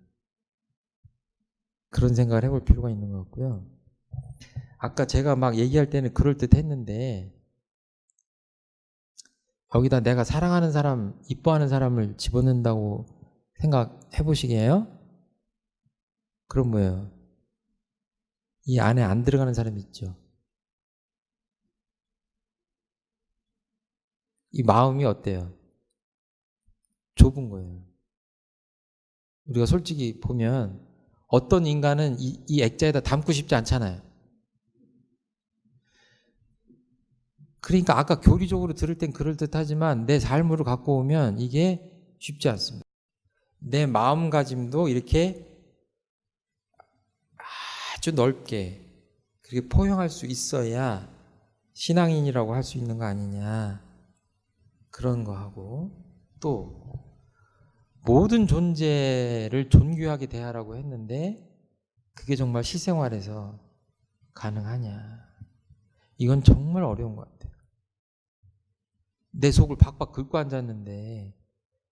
그런 생각을 해볼 필요가 있는 것 같고요. 아까 제가 막 얘기할 때는 그럴듯했는데 여기다 내가 사랑하는 사람, 이뻐하는 사람을 집어넣는다고 생각해 보시게요? 그럼 뭐예요? 이 안에 안 들어가는 사람이 있죠. 이 마음이 어때요? 좁은 거예요. 우리가 솔직히 보면 어떤 인간은 이 액자에다 담고 싶지 않잖아요. 그러니까 아까 교리적으로 들을 땐 그럴듯하지만 내 삶으로 갖고 오면 이게 쉽지 않습니다. 내 마음가짐도 이렇게 아주 넓게 그렇게 포용할 수 있어야 신앙인이라고 할 수 있는 거 아니냐. 그런 거하고 또 모든 존재를 존귀하게 대하라고 했는데 그게 정말 실생활에서 가능하냐. 이건 정말 어려운 것 같아요. 내 속을 박박 긁고 앉았는데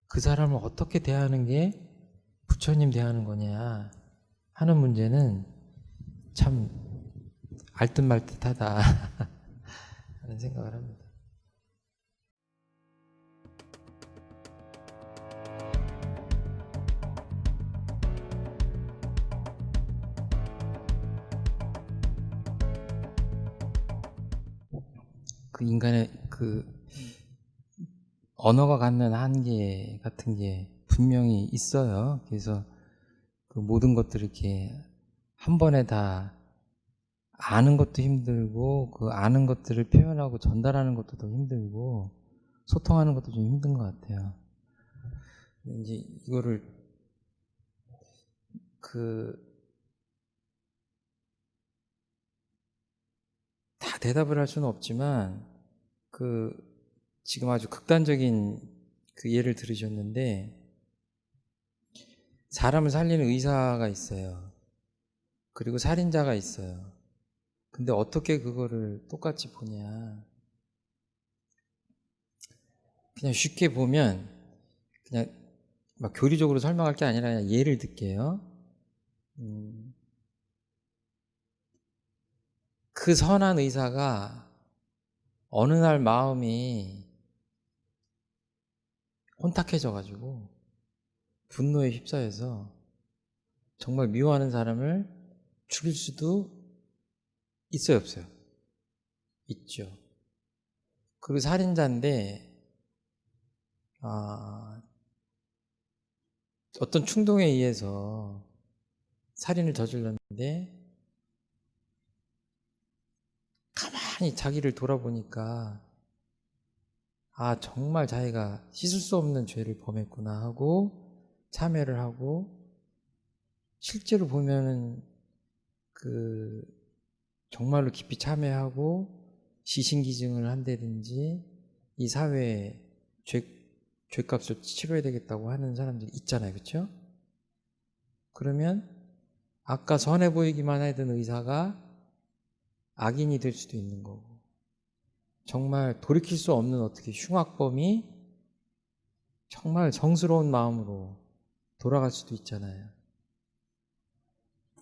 그 사람을 어떻게 대하는 게 부처님 대하는 거냐 하는 문제는 참 알듯 말듯하다 하는 생각을 합니다. 그 인간의 그 언어가 갖는 한계 같은 게 분명히 있어요. 그래서 그 모든 것들을 이렇게 한 번에 다 아는 것도 힘들고, 그 아는 것들을 표현하고 전달하는 것도 더 힘들고, 소통하는 것도 좀 힘든 것 같아요. 이제 이거를 다 대답을 할 수는 없지만, 지금 아주 극단적인 그 예를 들으셨는데, 사람을 살리는 의사가 있어요. 그리고 살인자가 있어요. 근데 어떻게 그거를 똑같이 보냐. 그냥 쉽게 보면, 그냥 막 교리적으로 설명할 게 아니라 그냥 예를 들게요. 그 선한 의사가 어느 날 마음이 혼탁해져가지고 분노에 휩싸여서 정말 미워하는 사람을 죽일 수도 있어요, 없어요? 있죠. 그리고 살인자인데 어떤 충동에 의해서 살인을 저질렀는데 가만히 자기를 돌아보니까 정말 자기가 씻을 수 없는 죄를 범했구나 하고 참회를 하고, 실제로 보면은 정말로 깊이 참회하고 시신기증을 한다든지 이 사회에 죄값을 치러야 되겠다고 하는 사람들이 있잖아요. 그렇죠? 그러면 아까 선해 보이기만 하던 의사가 악인이 될 수도 있는 거고, 정말 돌이킬 수 없는 어떻게 흉악범이 정말 정스러운 마음으로 돌아갈 수도 있잖아요.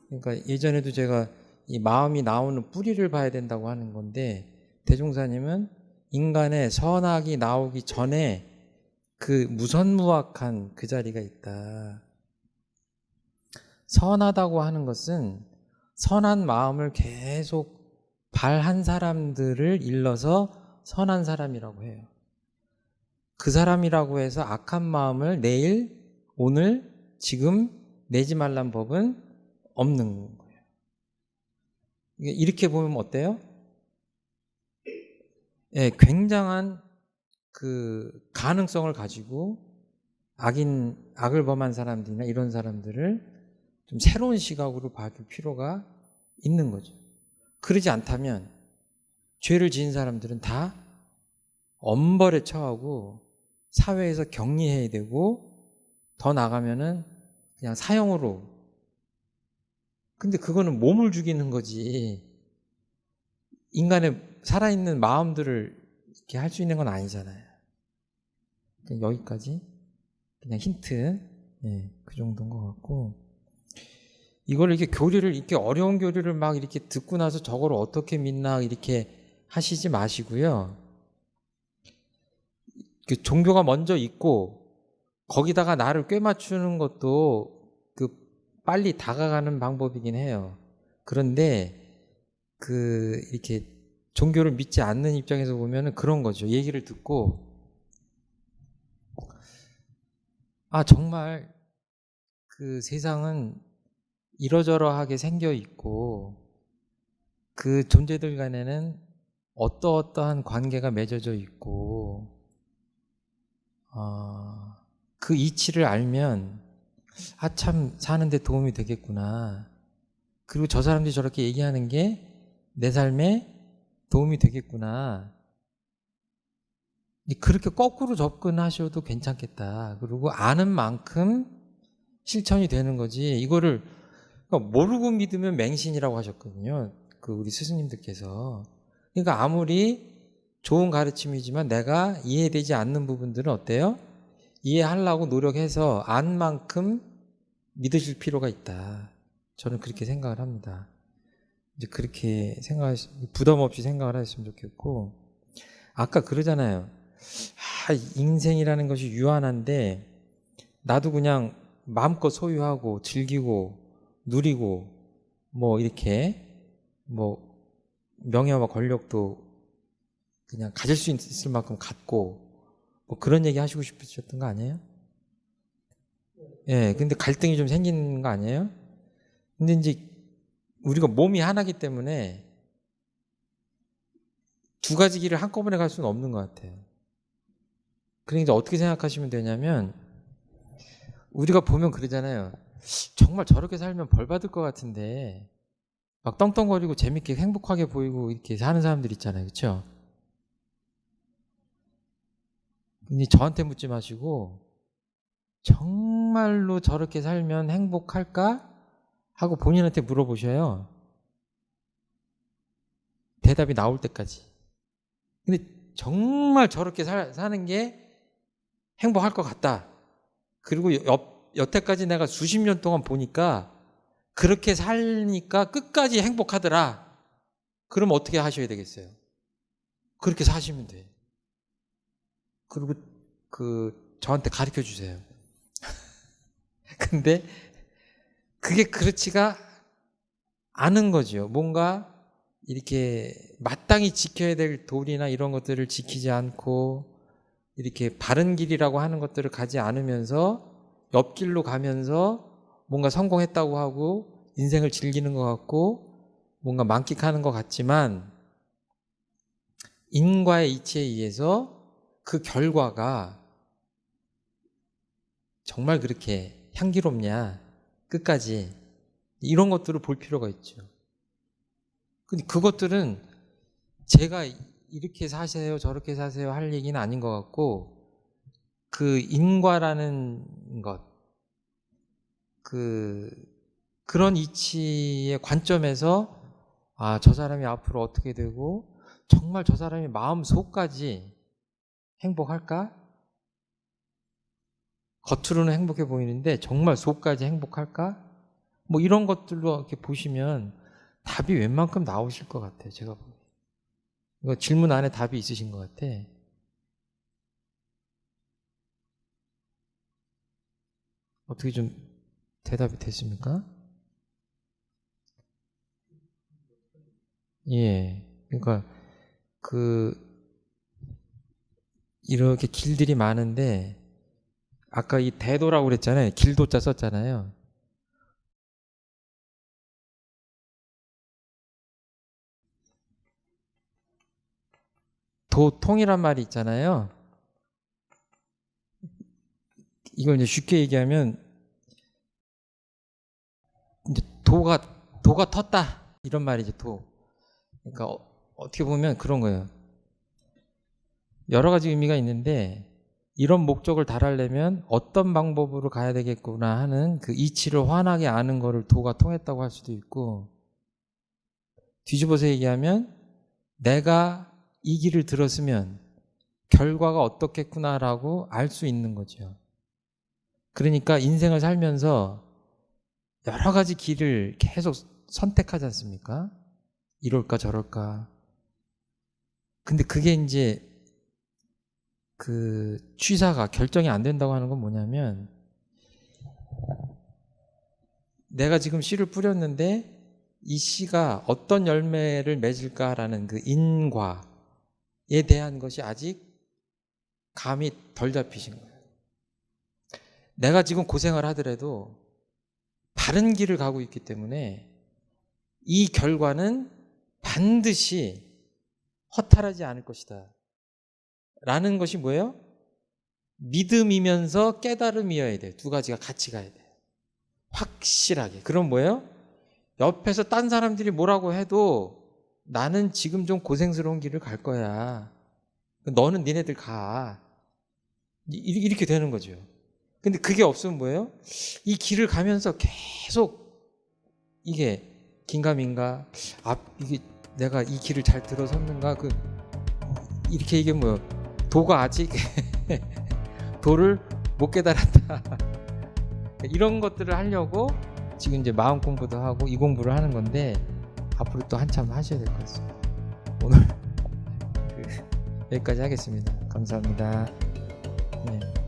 그러니까 예전에도 제가 이 마음이 나오는 뿌리를 봐야 된다고 하는 건데, 대종사님은 인간의 선악이 나오기 전에 그 무선무악한 그 자리가 있다. 선하다고 하는 것은 선한 마음을 계속 발한 사람들을 일러서 선한 사람이라고 해요. 그 사람이라고 해서 악한 마음을 내일, 오늘, 지금 내지 말란 법은 없는 거예요. 이렇게 보면 어때요? 예, 굉장한 그 가능성을 가지고 악을 범한 사람들이나 이런 사람들을 좀 새로운 시각으로 봐줄 필요가 있는 거죠. 그러지 않다면 죄를 지은 사람들은 다 엄벌에 처하고 사회에서 격리해야 되고, 더 나가면은 그냥 사형으로. 근데 그거는 몸을 죽이는 거지 인간의 살아있는 마음들을 이렇게 할 수 있는 건 아니잖아요. 여기까지 그냥 힌트, 그 정도인 것 같고, 이걸 이렇게 어려운 교리를 막 이렇게 듣고 나서 저걸 어떻게 믿나 이렇게 하시지 마시고요. 그 종교가 먼저 있고 거기다가 나를 꿰맞추는 것도 빨리 다가가는 방법이긴 해요. 그런데 이렇게 종교를 믿지 않는 입장에서 보면은 그런 거죠. 얘기를 듣고 정말 그 세상은 이러저러하게 생겨 있고 그 존재들 간에는 어떠한 관계가 맺어져 있고, 그 이치를 알면 참 사는데 도움이 되겠구나. 그리고 저 사람들이 저렇게 얘기하는 게 내 삶에 도움이 되겠구나. 그렇게 거꾸로 접근하셔도 괜찮겠다. 그리고 아는 만큼 실천이 되는 거지. 이거를 모르고 믿으면 맹신이라고 하셨거든요. 우리 스승님들께서. 그러니까 아무리 좋은 가르침이지만 내가 이해되지 않는 부분들은 어때요? 이해하려고 노력해서 안 만큼 믿으실 필요가 있다. 저는 그렇게 생각을 합니다. 이제 그렇게 부담 없이 생각을 하셨으면 좋겠고, 아까 그러잖아요. 인생이라는 것이 유한한데 나도 그냥 마음껏 소유하고 즐기고 누리고 뭐 이렇게 뭐 명예와 권력도 그냥 가질 수 있을 만큼 갖고 뭐 그런 얘기 하시고 싶으셨던 거 아니에요? 예, 근데 갈등이 좀 생기는 거 아니에요? 근데 이제 우리가 몸이 하나기 때문에 두 가지 길을 한꺼번에 갈 수는 없는 것 같아요. 그러니까 어떻게 생각하시면 되냐면, 우리가 보면 그러잖아요. 정말 저렇게 살면 벌 받을 것 같은데 막 떵떵거리고 재밌게 행복하게 보이고 이렇게 사는 사람들 있잖아요. 그렇죠? 근데 저한테 묻지 마시고 정말로 저렇게 살면 행복할까? 하고 본인한테 물어보셔요. 대답이 나올 때까지. 근데 정말 저렇게 사는 게 행복할 것 같다. 그리고 여태까지 내가 수십 년 동안 보니까 그렇게 살니까 끝까지 행복하더라. 그럼 어떻게 하셔야 되겠어요? 그렇게 사시면 돼. 그리고 저한테 가르쳐 주세요. 근데 그게 그렇지가 않은 거죠. 뭔가 이렇게 마땅히 지켜야 될 도리나 이런 것들을 지키지 않고 이렇게 바른 길이라고 하는 것들을 가지 않으면서 옆길로 가면서 뭔가 성공했다고 하고 인생을 즐기는 것 같고 뭔가 만끽하는 것 같지만, 인과의 이치에 의해서 그 결과가 정말 그렇게 향기롭냐, 끝까지 이런 것들을 볼 필요가 있죠. 근데 그것들은 제가 이렇게 사세요 저렇게 사세요 할 얘기는 아닌 것 같고, 그 인과라는 것, 그런 이치의 관점에서 저 사람이 앞으로 어떻게 되고 정말 저 사람이 마음속까지 행복할까? 겉으로는 행복해 보이는데 정말 속까지 행복할까? 뭐 이런 것들로 이렇게 보시면 답이 웬만큼 나오실 것 같아요. 제가 보기에. 이거 질문 안에 답이 있으신 것 같아. 어떻게 좀 대답이 됐습니까? 예. 그러니까 이렇게 길들이 많은데 아까 이 대도라고 그랬잖아요. 길도자 썼잖아요. 도통이란 말이 있잖아요. 이걸 이제 쉽게 얘기하면 이제 도가 텄다 이런 말이죠. 도. 그러니까 어떻게 보면 그런 거예요. 여러 가지 의미가 있는데 이런 목적을 달하려면 어떤 방법으로 가야 되겠구나 하는 그 이치를 환하게 아는 거를 도가 통했다고 할 수도 있고, 뒤집어서 얘기하면 내가 이 길을 들었으면 결과가 어떻겠구나라고 알 수 있는 거죠. 그러니까 인생을 살면서 여러 가지 길을 계속 선택하지 않습니까? 이럴까 저럴까. 근데 그게 이제 그 취사가 결정이 안 된다고 하는 건 뭐냐면, 내가 지금 씨를 뿌렸는데 이 씨가 어떤 열매를 맺을까라는 그 인과에 대한 것이 아직 감이 덜 잡히신 거예요. 내가 지금 고생을 하더라도 바른 길을 가고 있기 때문에 이 결과는 반드시 허탈하지 않을 것이다 라는 것이 뭐예요? 믿음이면서 깨달음이어야 돼요. 두 가지가 같이 가야 돼요. 확실하게. 그럼 뭐예요? 옆에서 딴 사람들이 뭐라고 해도 나는 지금 좀 고생스러운 길을 갈 거야. 너는 니네들 가. 이렇게 되는 거죠. 근데 그게 없으면 뭐예요? 이 길을 가면서 계속 이게 긴가민가, 이게 내가 이 길을 잘 들어섰는가, 이렇게 이게 도가 아직 도를 못 깨달았다. 이런 것들을 하려고 지금 이제 마음 공부도 하고 이 공부를 하는 건데, 앞으로 또 한참 하셔야 될 것 같습니다. 오늘 여기까지 하겠습니다. 감사합니다. 네.